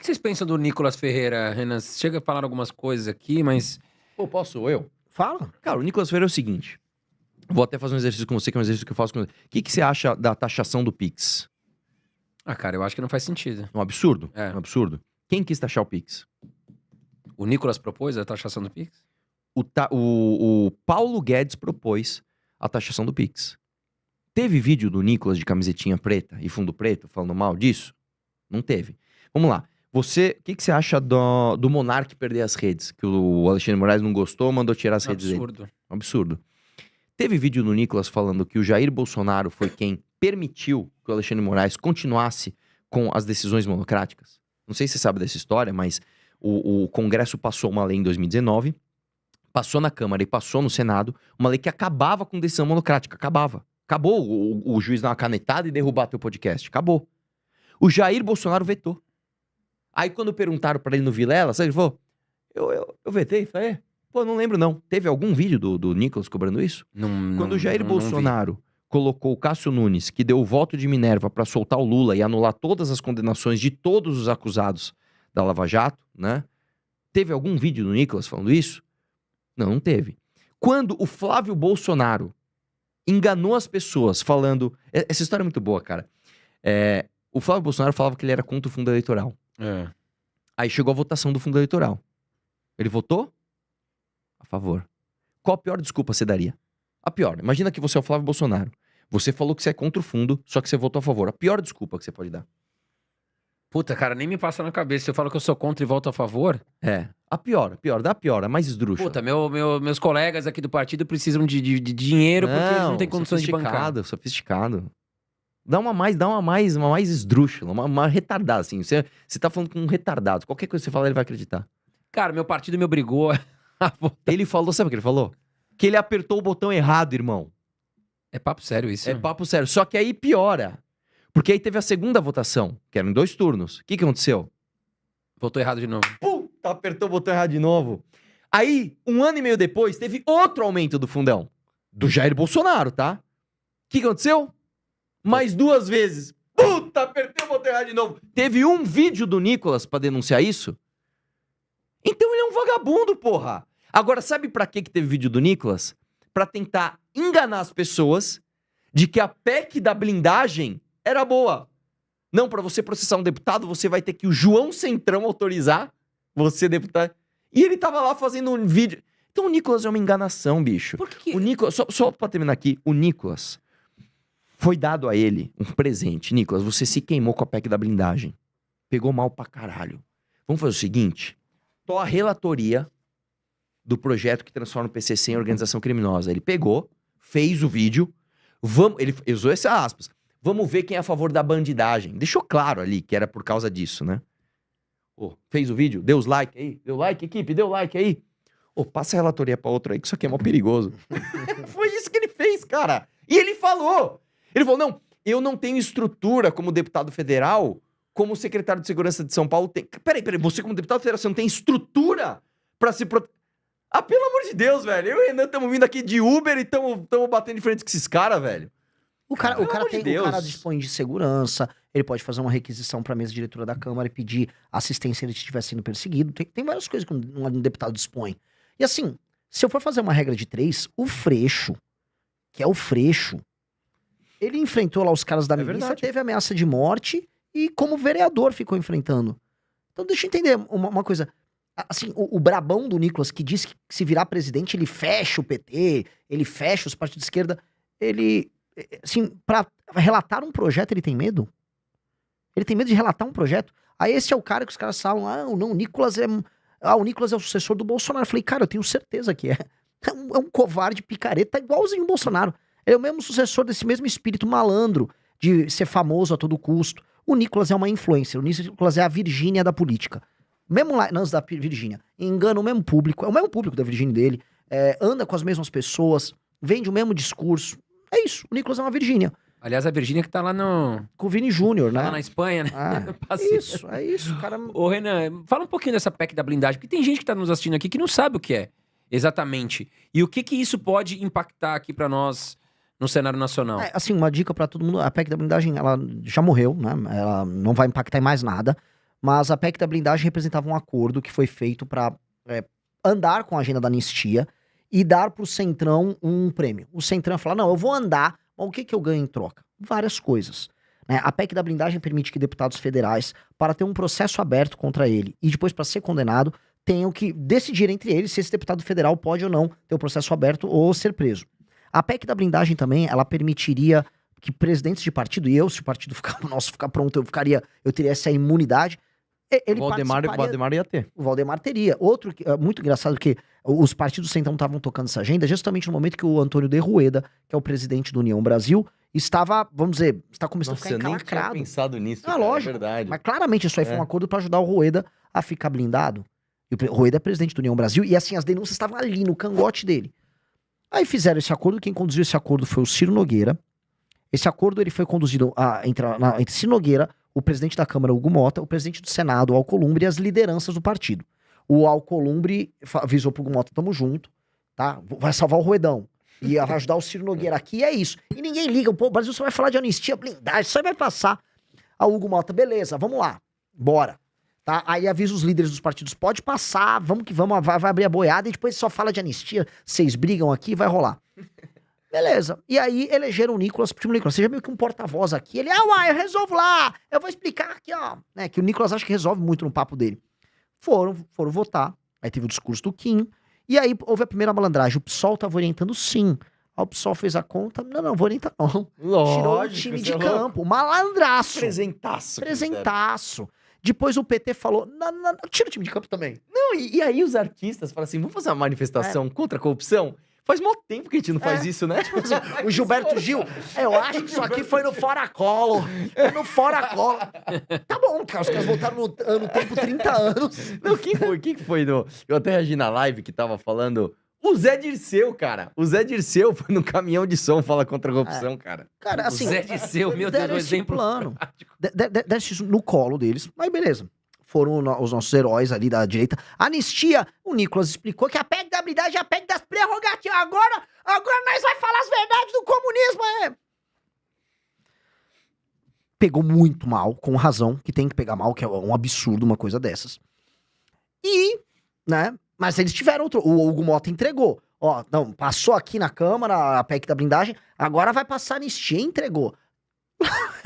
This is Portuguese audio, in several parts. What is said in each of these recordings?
vocês pensam do Nicolas Ferreira, Renan? Chega a falar algumas coisas aqui, mas... Pô, posso eu? Fala. Cara, o Nicolas Ferreira é o seguinte. Vou até fazer um exercício com você, que é um exercício que eu faço com você. O que você acha da taxação do Pix? Ah, cara, eu acho que não faz sentido. Um absurdo? É. Um absurdo. Quem quis taxar o Pix? O Nicolas propôs a taxação do Pix? O Paulo Guedes propôs a taxação do Pix. Teve vídeo do Nicolas de camisetinha preta e fundo preto falando mal disso? Não teve. Vamos lá. O que você acha do Monark perder as redes? Que o Alexandre Moraes não gostou, mandou tirar as redes dele. Absurdo. Um absurdo. Teve vídeo do Nicolas falando que o Jair Bolsonaro foi quem permitiu que o Alexandre Moraes continuasse com as decisões monocráticas? Não sei se você sabe dessa história, mas o Congresso passou uma lei em 2019, passou na Câmara e passou no Senado, uma lei que acabava com decisão monocrática. Acabava. Acabou o juiz dar uma canetada e derrubar teu podcast. Acabou. O Jair Bolsonaro vetou. Aí quando perguntaram pra ele no Vilela, sabe, ele falou, eu vetei, falei, pô, não lembro não. Teve algum vídeo do Nicolas cobrando isso? Quando o Jair Bolsonaro colocou o Cássio Nunes, que deu o voto de Minerva pra soltar o Lula e anular todas as condenações de todos os acusados da Lava Jato, né? Teve algum vídeo do Nicolas falando isso? Não, não teve. Quando o Flávio Bolsonaro enganou as pessoas falando... Essa história é muito boa, cara. O Flávio Bolsonaro falava que ele era contra o fundo eleitoral. É. Aí chegou a votação do fundo eleitoral. Ele votou? A favor. Qual a pior desculpa você daria? A pior. Imagina que você é o Flávio Bolsonaro. Você falou que você é contra o fundo, só que você votou a favor. A pior desculpa que você pode dar. Puta, cara, nem me passa na cabeça. Se eu falo que eu sou contra e voto a favor... A pior, dá a pior, a mais esdrúxula. Puta, meus colegas aqui do partido precisam de dinheiro porque eles não têm condições de bancar. Sofisticado. Dá uma mais esdrúxula, uma retardada, assim. Você tá falando com um retardado. Qualquer coisa que você falar, ele vai acreditar. Cara, meu partido me obrigou a votar. Ele falou, sabe o que ele falou? Que ele apertou o botão errado, irmão. É papo sério isso? É papo sério. Só que aí piora. Porque aí teve a segunda votação, que era em 2 turnos. O que aconteceu? Votou errado de novo. Puta, apertou o botão errado de novo. Aí, 1 ano e meio depois, teve outro aumento do fundão. Do Jair Bolsonaro, tá? O que aconteceu? Mais 2 vezes. Puta, apertei o botão errado de novo. Teve um vídeo do Nicolas pra denunciar isso? Então ele é um vagabundo, porra. Agora, sabe pra que teve vídeo do Nicolas? Pra tentar enganar as pessoas de que a PEC da blindagem era boa. Não, pra você processar um deputado, você vai ter que o João Centrão autorizar você, deputado. E ele tava lá fazendo um vídeo. Então o Nicolas é uma enganação, bicho. Por que? O Nicolas, só pra terminar aqui, o Nicolas foi dado a ele um presente. Nicolas, você se queimou com a PEC da blindagem. Pegou mal pra caralho. Vamos fazer o seguinte, tô a relatoria do projeto que transforma o PCC em organização criminosa. Ele pegou, fez o vídeo, ele usou essas aspas. Vamos ver quem é a favor da bandidagem. Deixou claro ali que era por causa disso, né? Fez o vídeo, deu os like aí. Deu like, equipe, deu like aí. Passa a relatoria pra outro aí, que isso aqui é mó perigoso. Foi isso que ele fez, cara. E ele falou. Ele falou, não, eu não tenho estrutura como deputado federal, como secretário de segurança de São Paulo tem. Peraí, você como deputado federal, você não tem estrutura pra se proteger? Ah, pelo amor de Deus, velho. Eu e o Renan estamos vindo aqui de Uber e estamos batendo de frente com esses caras, velho. O cara Deus. dispõe de segurança, ele pode fazer uma requisição pra mesa diretora da Câmara e pedir assistência se ele estiver sendo perseguido. Tem várias coisas que um deputado dispõe. E assim, se eu for fazer uma regra de 3, o Freixo, que é o Freixo, ele enfrentou lá os caras da milícia, teve ameaça de morte e como vereador ficou enfrentando. Então deixa eu entender uma coisa. Assim, o brabão do Nicolas, que diz que se virar presidente, ele fecha o PT, ele fecha os partidos de esquerda, ele... Assim, pra relatar um projeto, ele tem medo? Ele tem medo de relatar um projeto? Aí esse é o cara que os caras falam, não, o Nicolas é o sucessor do Bolsonaro. Eu falei, cara, eu tenho certeza que é. É um covarde picareta igualzinho o Bolsonaro. Ele é o mesmo sucessor desse mesmo espírito malandro de ser famoso a todo custo. O Nicolas é uma influencer, o Nicolas é a Virgínia da política. Mesmo lá, não, da Virgínia, engana o mesmo público, é o mesmo público da Virgínia dele, anda com as mesmas pessoas, vende o mesmo discurso. É isso, o Nicolas é uma Virgínia. Aliás, a Virgínia que tá lá no... Com o Vini Júnior, né? Tá lá na Espanha, né? É isso, cara... Ô, Renan, fala um pouquinho dessa PEC da blindagem, porque tem gente que tá nos assistindo aqui que não sabe o que é, exatamente. E o que isso pode impactar aqui pra nós no cenário nacional? Assim, uma dica pra todo mundo, a PEC da blindagem, ela já morreu, né? Ela não vai impactar em mais nada, mas a PEC da blindagem representava um acordo que foi feito para andar com a agenda da anistia e dar pro Centrão um prêmio. O Centrão ia falar, não, eu vou andar, mas o que que eu ganho em troca? Várias coisas. Né? A PEC da blindagem permite que deputados federais, para ter um processo aberto contra ele e depois para ser condenado, tenham que decidir entre eles se esse deputado federal pode ou não ter o processo aberto ou ser preso. A PEC da blindagem também, ela permitiria que presidentes de partido, e eu, se o partido ficar pronto, eu teria essa imunidade. Ele O Valdemar ia ter. O Valdemar teria. Outro, muito engraçado que os partidos então estavam tocando essa agenda justamente no momento que o Antônio de Rueda, que é o presidente do União Brasil, estava, vamos dizer, está começando a ficar eu nem tinha encalacrado. pensado nisso, Ah, cara, lógico. é verdade. Mas claramente isso aí foi um acordo para ajudar o Rueda a ficar blindado. E o Rueda é presidente do União Brasil, e assim, as denúncias estavam ali, no cangote dele. Aí fizeram esse acordo, quem conduziu esse acordo foi o Ciro Nogueira. Esse acordo ele foi conduzido entre Ciro Nogueira, o presidente da Câmara, Hugo Mota, o presidente do Senado, o Alcolumbre, e as lideranças do partido. O Alcolumbre avisou pro Hugo Mota, tamo junto, tá? Vai salvar o Ruedão. E vai ajudar o Ciro Nogueira aqui, e é isso. E ninguém liga, pô, o Brasil só vai falar de anistia, blindagem, isso aí vai passar. A Hugo Mota, beleza, vamos lá, bora. Tá? Aí avisa os líderes dos partidos, pode passar, vamos que vamos, vai abrir a boiada, e depois só fala de anistia, vocês brigam aqui, vai rolar. Beleza. E aí elegeram o Nicolas, tipo, Nicolas, seja meio que um porta-voz aqui. Ele, eu resolvo lá, eu vou explicar aqui, ó. Né, que o Nicolas acha que resolve muito no papo dele. Foram votar, aí teve o discurso do Kim, e aí houve a primeira malandragem. O PSOL tava orientando sim. Aí o PSOL fez a conta, não vou orientar não. Tirou o time de campo, malandraço. Presentaço. Presentaço. Depois o PT falou, não, tira o time de campo também. Não, e aí os artistas falam assim, vamos fazer uma manifestação contra a corrupção? Faz mó tempo que a gente não faz isso, né? O Gilberto Gil, eu acho que isso aqui foi no Fora Colo. Foi no Fora Colo. Tá bom, cara, os caras voltaram no tempo 30 anos. Não, quem foi? Eu até reagi na live que tava falando... O Zé Dirceu, cara. O Zé Dirceu foi no caminhão de som falar contra a corrupção, cara. Cara, assim... O Zé Dirceu, meu Deus, um exemplo plano. Desce isso no colo deles, mas beleza. Foram os nossos heróis ali da direita. Anistia, o Nicolas explicou que a PEC da blindagem é a PEC das prerrogativas. Agora nós vai falar as verdades do comunismo, Pegou muito mal, com razão, que tem que pegar mal, que é um absurdo uma coisa dessas. E, né, mas eles tiveram outro, o Hugo Mota entregou. Ó, não, passou aqui na Câmara a PEC da blindagem, agora vai passar anistia, entregou.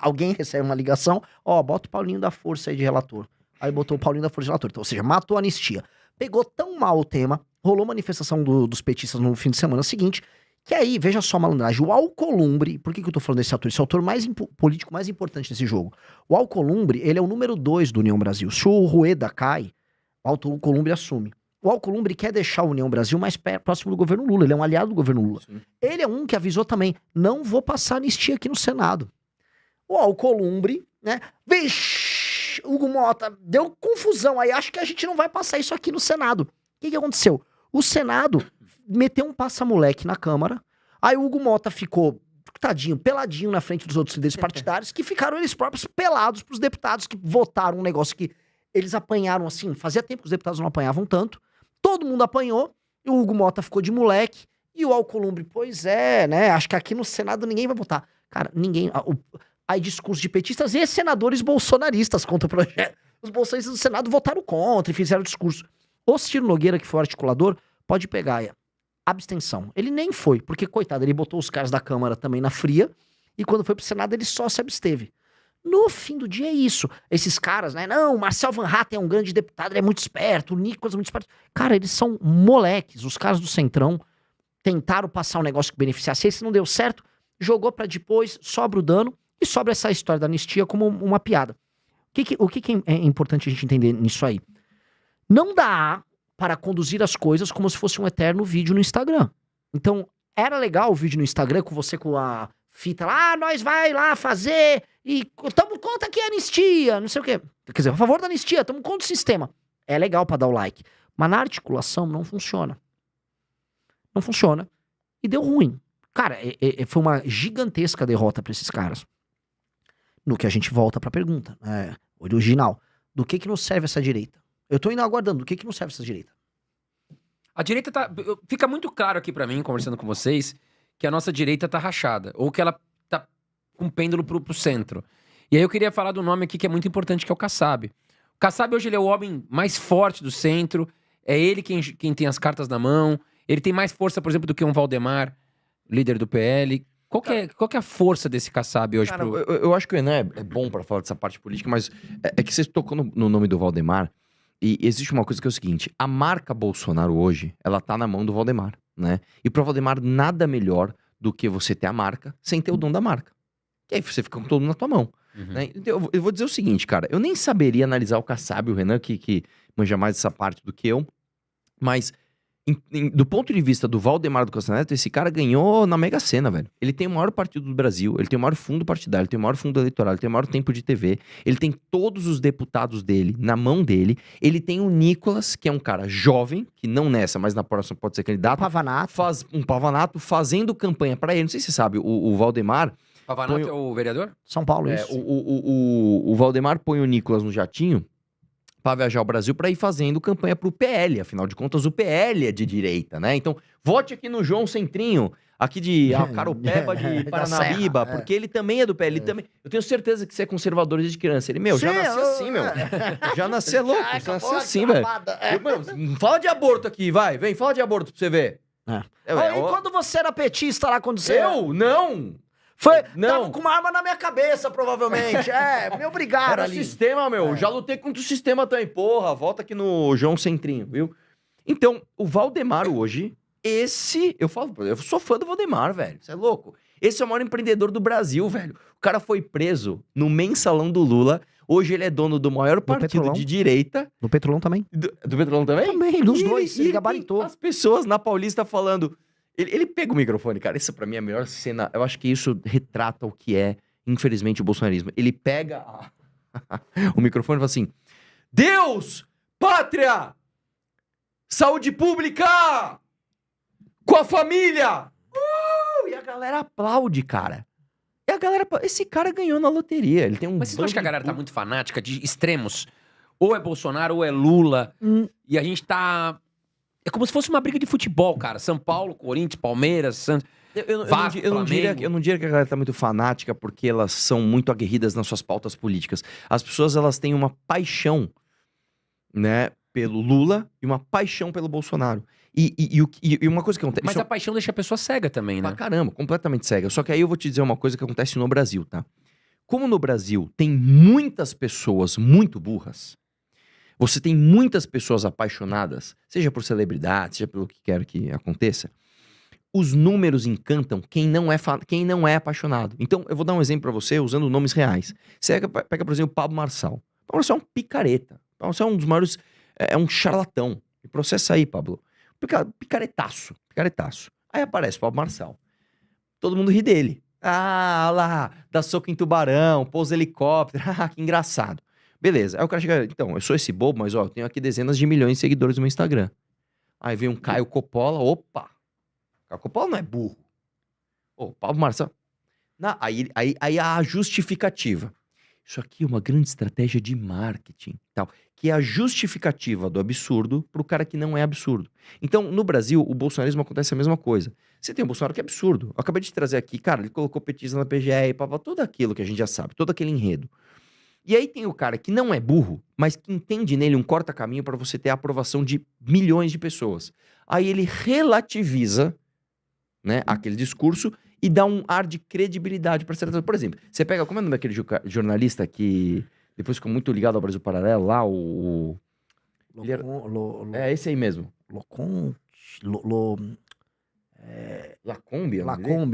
Alguém recebe uma ligação, bota o Paulinho da Força aí de relator. Aí botou o Paulinho da Força de relator. Então, ou seja, matou a anistia. Pegou tão mal o tema, rolou manifestação dos petistas no fim de semana seguinte, que aí, veja só a malandragem, o Alcolumbre, por que eu tô falando desse autor? Esse autor político mais importante desse jogo. O Alcolumbre, ele é o número 2 do União Brasil. Se o Rueda cai, o Alcolumbre assume. O Alcolumbre quer deixar a União Brasil mais próximo do governo Lula, ele é um aliado do governo Lula. Sim. Ele é um que avisou também, não vou passar anistia aqui no Senado. O Alcolumbre, né, vixe, Hugo Mota, deu confusão aí, acho que a gente não vai passar isso aqui no Senado. O que aconteceu? O Senado meteu um passa-moleque na Câmara, aí o Hugo Mota ficou, tadinho, peladinho na frente dos outros líderes partidários, que ficaram eles próprios pelados pros deputados que votaram um negócio que eles apanharam assim, fazia tempo que os deputados não apanhavam tanto, todo mundo apanhou, e o Hugo Mota ficou de moleque, e o Alcolumbre, pois é, né, acho que aqui no Senado ninguém vai votar. Cara, ninguém... Aí discurso de petistas e senadores bolsonaristas contra o projeto. Os bolsonaristas do Senado votaram contra e fizeram discurso. O Ciro Nogueira, que foi o articulador, pode pegar abstenção. Ele nem foi, porque, coitado, ele botou os caras da Câmara também na fria, e quando foi pro Senado ele só se absteve. No fim do dia é isso. Esses caras, né? Não, o Marcel Van Hatten é um grande deputado, ele é muito esperto, o Nicolas é muito esperto. Cara, eles são moleques. Os caras do Centrão tentaram passar um negócio que beneficiasse. Esse não deu certo, jogou pra depois, sobra o dano. E sobra essa história da anistia como uma piada. O que é importante a gente entender nisso aí? Não dá para conduzir as coisas como se fosse um eterno vídeo no Instagram. Então, era legal o vídeo no Instagram com você com a fita lá, nós vai lá fazer e tamo contra aqui a anistia, não sei o quê. Quer dizer, a favor da anistia, tamo contra o sistema. É legal para dar o like. Mas na articulação não funciona. Não funciona. E deu ruim. Cara, foi uma gigantesca derrota para esses caras. No que a gente volta pra pergunta, original. Do que nos serve essa direita? Eu tô indo aguardando, do que nos serve essa direita? A direita tá... Fica muito claro aqui pra mim, conversando com vocês, que a nossa direita tá rachada. Ou que ela tá com pêndulo pro centro. E aí eu queria falar do nome aqui que é muito importante, que é o Kassab. O Kassab hoje ele é o homem mais forte do centro, é ele quem tem as cartas na mão, ele tem mais força, por exemplo, do que um Valdemar, líder do PL. Qual que é a força desse Kassab hoje? Cara, eu acho que o Renan é bom pra falar dessa parte política, mas é que você tocou no nome do Valdemar, e existe uma coisa que é o seguinte, a marca Bolsonaro hoje, ela tá na mão do Valdemar, né? E pro Valdemar, nada melhor do que você ter a marca sem ter o dono da marca. E aí você fica com todo na tua mão. Né? Então, eu vou dizer o seguinte, cara, eu nem saberia analisar o Kassab, o Renan, que manja mais dessa parte do que eu, mas do ponto de vista do Valdemar do Costa Neto, esse cara ganhou na Mega Sena, velho. Ele tem o maior partido do Brasil, ele tem o maior fundo partidário, ele tem o maior fundo eleitoral, ele tem o maior tempo de TV, ele tem todos os deputados dele na mão dele, ele tem o Nicolas, que é um cara jovem, que não nessa, mas na próxima pode ser candidato, Pavanato. um pavanato fazendo campanha pra ele. Não sei se você sabe, o Valdemar... Pavanato é o vereador? São Paulo, É, isso. o Valdemar põe o Nicolas no jatinho pra viajar ao Brasil pra ir fazendo campanha pro PL. Afinal de contas, o PL é de direita, né? Então, vote aqui no João Centrinho, aqui de Caropeba, de Da Paranaíba, Serra, porque ele também é do PL. Ele também, eu tenho certeza que você é conservador desde criança. Ele, já Sim, nasci assim, meu. Já nasci louco, Ai, já nasci acabou assim, a velho. gravada. Fala de aborto aqui, vai. Vem, fala de aborto pra você ver. E quando você era petista lá, quando você... Eu? Não! Foi, Não. tava com uma arma na minha cabeça, provavelmente. Me obrigaram Era ali. sistema, meu. Já lutei contra o sistema também. Porra, volta aqui no João Centrinho, viu? Então, o Valdemar hoje, eu sou fã do Valdemar, velho. Você é louco? Esse é o maior empreendedor do Brasil, velho. O cara foi preso no mensalão do Lula. Hoje ele é dono do maior partido Petrolão. de direita. No Petrolão também? Do Petrolão também? Também, dos E dois. Ele tem gabaritou. as pessoas na Paulista falando... Ele pega o microfone, cara. Isso pra mim é a melhor cena. Eu acho que isso retrata o que é, infelizmente, o bolsonarismo. Ele pega o microfone e fala assim: Deus, pátria, saúde pública, com a família. E a galera aplaude, cara. Esse cara ganhou na loteria. Ele tem um. Mas vocês não bando acham que a de galera tá puto. muito fanática de extremos? Ou é Bolsonaro ou é Lula. E a gente tá... É como se fosse uma briga de futebol, cara. São Paulo, Corinthians, Palmeiras, Santos... Vasco, Eu não diria Flamengo. que a galera tá muito fanática porque elas são muito aguerridas nas suas pautas políticas. As pessoas, elas têm uma paixão, né, pelo Lula e uma paixão pelo Bolsonaro. E uma coisa que acontece... Mas isso a paixão deixa a pessoa cega também, pra né? caramba, completamente cega. Só que aí eu vou te dizer uma coisa que acontece no Brasil, tá? Como no Brasil tem muitas pessoas muito burras, você tem muitas pessoas apaixonadas, seja por celebridade, seja pelo que quer que aconteça, os números encantam quem não é apaixonado. Então, eu vou dar um exemplo pra você usando nomes reais. Você pega, por exemplo, o Pablo Marçal. O Pablo Marçal é um picareta. O Pablo Marçal é um dos maiores... É um charlatão. Me processa aí, Pablo. Picaretaço. Aí aparece o Pablo Marçal. Todo mundo ri dele. Ah, lá, dá soco em tubarão, pousa helicóptero. Ah, que engraçado. Beleza. Aí o cara chega, então, eu sou esse bobo, mas ó, eu tenho aqui dezenas de milhões de seguidores no meu Instagram. Aí vem um Caio Coppola, opa! Caio Coppola não é burro. Ô, Pablo Marçal. Aí a justificativa. Isso aqui é uma grande estratégia de marketing, tal. Que é a justificativa do absurdo pro cara que não é absurdo. Então, no Brasil, o bolsonarismo acontece a mesma coisa. Você tem o Bolsonaro que é absurdo. Eu acabei de trazer aqui, cara, ele colocou petista na PGR, tudo aquilo que a gente já sabe, todo aquele enredo. E aí tem o cara que não é burro, mas que entende nele um corta-caminho para você ter a aprovação de milhões de pessoas. Aí ele relativiza, né, aquele discurso e dá um ar de credibilidade para certas... Por exemplo, você pega... Como é o nome daquele jornalista que depois ficou muito ligado ao Brasil Paralelo lá, ele era- É esse aí mesmo. Lacombe? é o nome dele? Lacombe.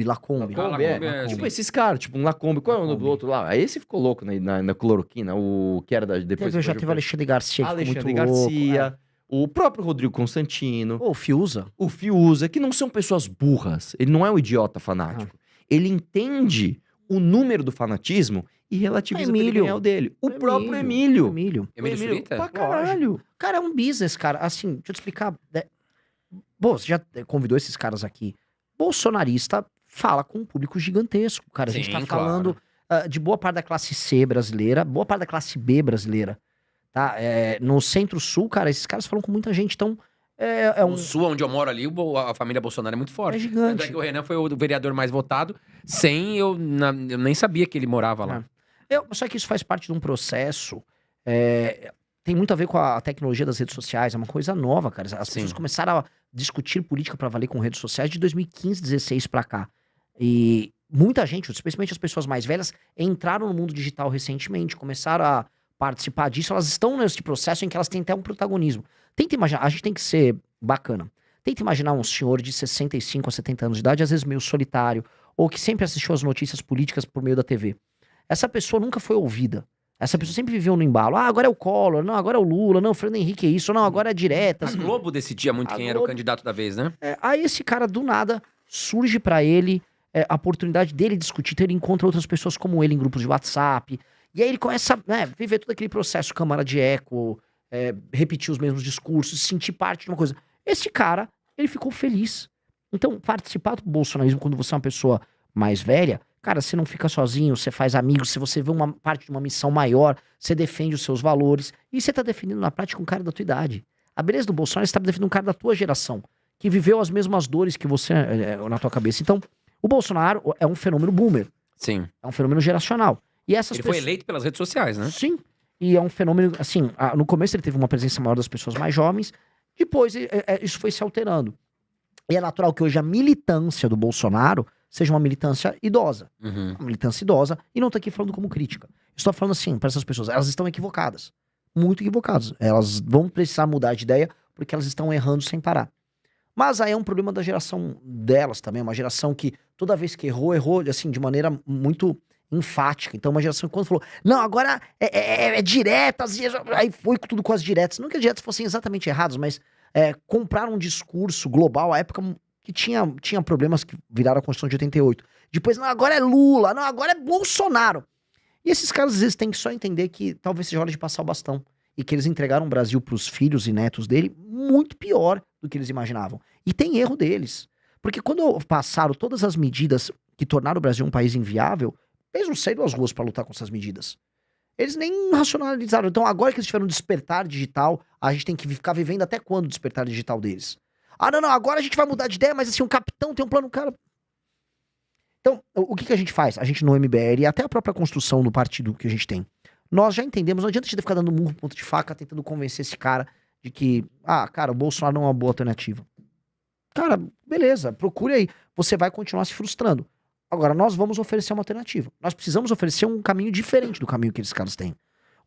Lacombe, é. Lacombe é- Tipo esses caras, tipo um Lacombe. Qual é o nome do Lacombe. outro lá? Aí esse ficou louco na cloroquina, o que era depois... Já teve o Alexandre Garcia, que ficou Alexandre muito Garcia, o próprio Rodrigo Constantino, louco. O Fiuza. o Fiuza, que não são pessoas burras. Ele não é um idiota fanático. Ele entende o número do fanatismo e relativiza pra ele Emílio. ganhar o dele. O próprio Emílio. Emílio. Emílio Surita? Pra caralho. Cara, é um business, cara. Assim, deixa eu te explicar. Bom, você já convidou esses caras aqui. Bolsonarista fala com um público gigantesco, cara. A gente Sim, tá claro. falando de boa parte da classe C brasileira, boa parte da classe B brasileira. Tá? No Centro-Sul, cara, esses caras falam com muita gente. Então, No sul, onde eu moro ali, a família Bolsonaro é muito forte. É Tanto gigante. é que o Renan foi o vereador mais votado, eu nem sabia que ele morava lá. Só que isso faz parte de um processo tem muito a ver com a tecnologia das redes sociais, é uma coisa nova, cara. As Sim. pessoas começaram a discutir política pra valer com redes sociais de 2015, 16 pra cá. E muita gente, especialmente as pessoas mais velhas, entraram no mundo digital recentemente, começaram a participar disso, elas estão nesse processo em que elas têm até um protagonismo. Tenta imaginar, a gente tem que ser bacana. Tenta imaginar um senhor de 65 a 70 anos de idade, às vezes meio solitário, ou que sempre assistiu as notícias políticas por meio da TV. Essa pessoa nunca foi ouvida. Essa pessoa sempre viveu no embalo. Ah, agora é o Collor, não, agora é o Lula, não, o Fernando Henrique é isso, não, agora é direta. A Globo decidia muito A quem era o Globo- candidato da vez, né? Aí esse cara, do nada, surge pra ele a oportunidade dele discutir, então ele encontra outras pessoas como ele em grupos de WhatsApp, e aí ele começa a viver todo aquele processo, câmara de eco, repetir os mesmos discursos, sentir parte de uma coisa. Esse cara, ele ficou feliz. Então, participar do bolsonarismo quando você é uma pessoa mais velha, cara, você não fica sozinho, você faz amigos, se você vê uma parte de uma missão maior, você defende os seus valores, e você tá defendendo na prática um cara da tua idade. A beleza do Bolsonaro é que você tá defendendo um cara da tua geração, que viveu as mesmas dores que você na tua cabeça. Então, o Bolsonaro é um fenômeno boomer, Sim. é um fenômeno geracional. E essas Ele foi pessoas... eleito pelas redes sociais, né? Sim. E é um fenômeno, assim, no começo ele teve uma presença maior das pessoas mais jovens, depois isso foi se alterando. E é natural que hoje a militância do Bolsonaro seja uma militância idosa. Uhum. Uma militância idosa, e não tô aqui falando como crítica. Estou falando assim, para essas pessoas, elas estão equivocadas. Muito equivocadas. Elas vão precisar mudar de ideia porque elas estão errando sem parar. Mas aí é um problema da geração delas também, uma geração que toda vez que errou, assim, de maneira muito enfática. Então, uma geração que quando falou, não, agora é diretas, e aí foi tudo com as diretas. Não que as diretas fossem exatamente erradas, mas compraram um discurso global à época que tinha problemas que viraram a Constituição de 88. Depois, não, agora é Lula, não, agora é Bolsonaro. E esses caras, às vezes, têm que só entender que talvez seja hora de passar o bastão. E que eles entregaram o Brasil pros filhos e netos dele muito pior do que eles imaginavam. E tem erro deles. Porque quando passaram todas as medidas que tornaram o Brasil um país inviável, eles não saíram às ruas para lutar com essas medidas. Eles nem racionalizaram. Então, agora que eles tiveram um despertar digital, a gente tem que ficar vivendo até quando o despertar digital deles? Ah, não, agora a gente vai mudar de ideia, mas assim, um capitão tem um plano, cara. Então, o que a gente faz? A gente no MBL, e até a própria construção do partido que a gente tem, nós já entendemos, não adianta a gente ficar dando murro, ponta de faca, tentando convencer esse cara de que, cara, o Bolsonaro não é uma boa alternativa. Cara, beleza, procure aí. Você vai continuar se frustrando. Agora, nós vamos oferecer uma alternativa. Nós precisamos oferecer um caminho diferente do caminho que esses caras têm.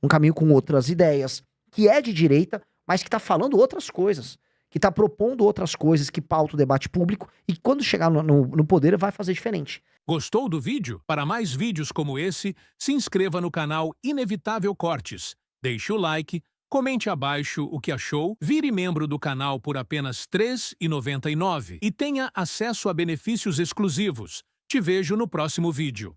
Um caminho com outras ideias, que é de direita, mas que tá falando outras coisas. Que tá propondo outras coisas, que pauta o debate público, e que quando chegar no poder vai fazer diferente. Gostou do vídeo? Para mais vídeos como esse, se inscreva no canal Inevitável Cortes, deixe o like, comente abaixo o que achou, vire membro do canal por apenas R$ 3,99 e tenha acesso a benefícios exclusivos. Te vejo no próximo vídeo.